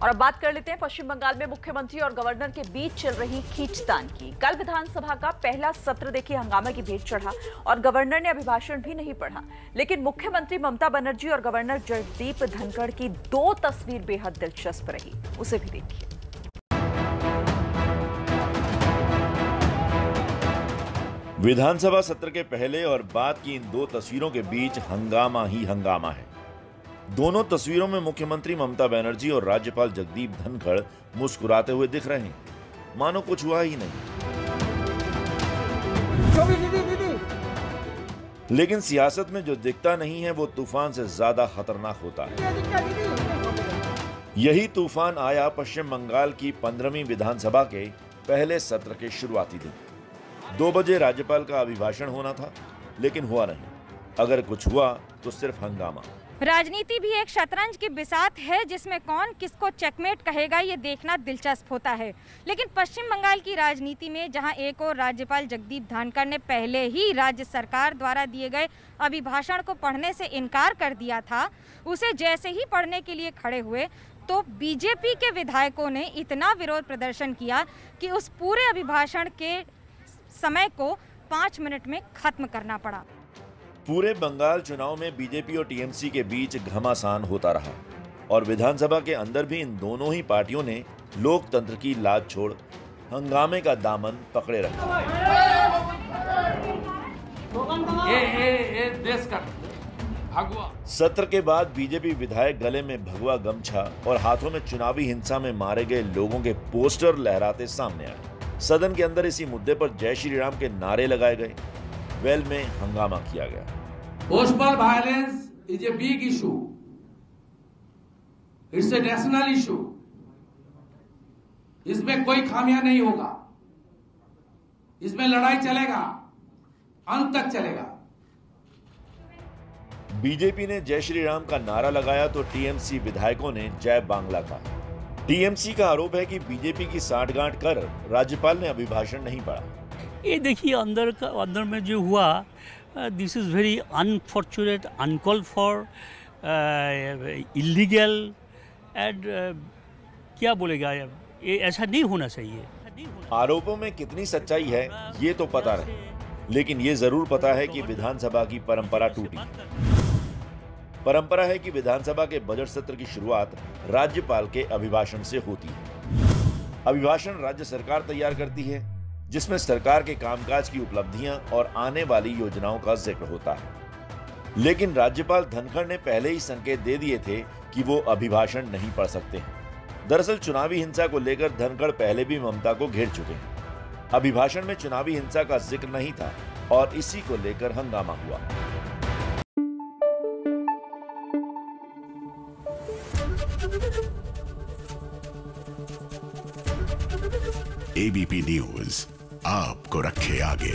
और अब बात कर लेते हैं पश्चिम बंगाल में मुख्यमंत्री और गवर्नर के बीच चल रही खींचतान की। कल विधानसभा का पहला सत्र देखिए हंगामे की भेंट चढ़ा और गवर्नर ने अभिभाषण भी नहीं पढ़ा, लेकिन मुख्यमंत्री ममता बनर्जी और गवर्नर जगदीप धनखड़ की दो तस्वीर बेहद दिलचस्प रही, उसे भी देखिए। विधानसभा सत्र के पहले और बाद की इन दो तस्वीरों के बीच हंगामा ही हंगामा है। दोनों तस्वीरों में मुख्यमंत्री ममता बनर्जी और राज्यपाल जगदीप धनखड़ मुस्कुराते हुए दिख रहे हैं, मानो कुछ हुआ ही नहीं। लेकिन सियासत में जो दिखता नहीं है वो तूफान से ज्यादा खतरनाक होता है। यही तूफान आया पश्चिम बंगाल की 15वीं विधानसभा के पहले सत्र के शुरुआती दिन। 2 बजे राज्यपाल का अभिभाषण होना था, लेकिन हुआ नहीं। अगर कुछ हुआ तो सिर्फ हंगामा। राजनीति भी एक शतरंज की बिसात है जिसमें कौन किसको चेकमेट कहेगा ये देखना दिलचस्प होता है। लेकिन पश्चिम बंगाल की राजनीति में जहां एक और राज्यपाल जगदीप धनखड़ ने पहले ही राज्य सरकार द्वारा दिए गए अभिभाषण को पढ़ने से इनकार कर दिया था, उसे जैसे ही पढ़ने के लिए खड़े हुए तो बीजेपी के विधायकों ने इतना विरोध प्रदर्शन किया कि उस पूरे अभिभाषण के समय को 5 मिनट में खत्म करना पड़ा। पूरे बंगाल चुनाव में बीजेपी और टीएमसी के बीच घमासान होता रहा और विधानसभा के अंदर भी इन दोनों ही पार्टियों ने लोकतंत्र की लाज छोड़ हंगामे का दामन पकड़े रखा। सत्र के बाद बीजेपी विधायक गले में भगवा गमछा और हाथों में चुनावी हिंसा में मारे गए लोगों के पोस्टर लहराते सामने आए। सदन के अंदर इसी मुद्दे पर जय श्री राम के नारे लगाए गए। वेल में हंगामा किया गया। Postal violence is a big issue, it's a national issue. इसमें कोई खामियां नहीं होगा, इसमें लड़ाई चलेगा, अंत तक चलेगा। बीजेपी ने जय श्री राम का नारा लगाया तो टीएमसी विधायकों ने जय बांग्ला का। टीएमसी का आरोप है कि बीजेपी की साठगांठ कर राज्यपाल ने अभिभाषण नहीं पढ़ा। ये देखिए अंदर में जो हुआ, this is very unfortunate, uncalled for, illegal and क्या बोलेगा, ये ऐसा नहीं होना चाहिए। आरोपों में कितनी सच्चाई है ये तो पता नहीं, लेकिन ये जरूर पता है कि विधानसभा की परंपरा टूटी है। परंपरा है कि विधानसभा के बजट सत्र की शुरुआत राज्यपाल के अभिभाषण से होती है। अभिभाषण राज्य सरकार तैयार करती है, जिसमें सरकार के कामकाज की उपलब्धियां और आने वाली योजनाओं का जिक्र होता है। लेकिन राज्यपाल धनखड़ ने पहले ही संकेत दे दिए थे कि वो अभिभाषण नहीं पढ़ सकते हैं। दरअसल चुनावी हिंसा को लेकर धनखड़ पहले भी ममता को घेर चुके हैं। अभिभाषण में चुनावी हिंसा का जिक्र नहीं था और इसी को लेकर हंगामा हुआ। एबीपी न्यूज आपको रखे आगे।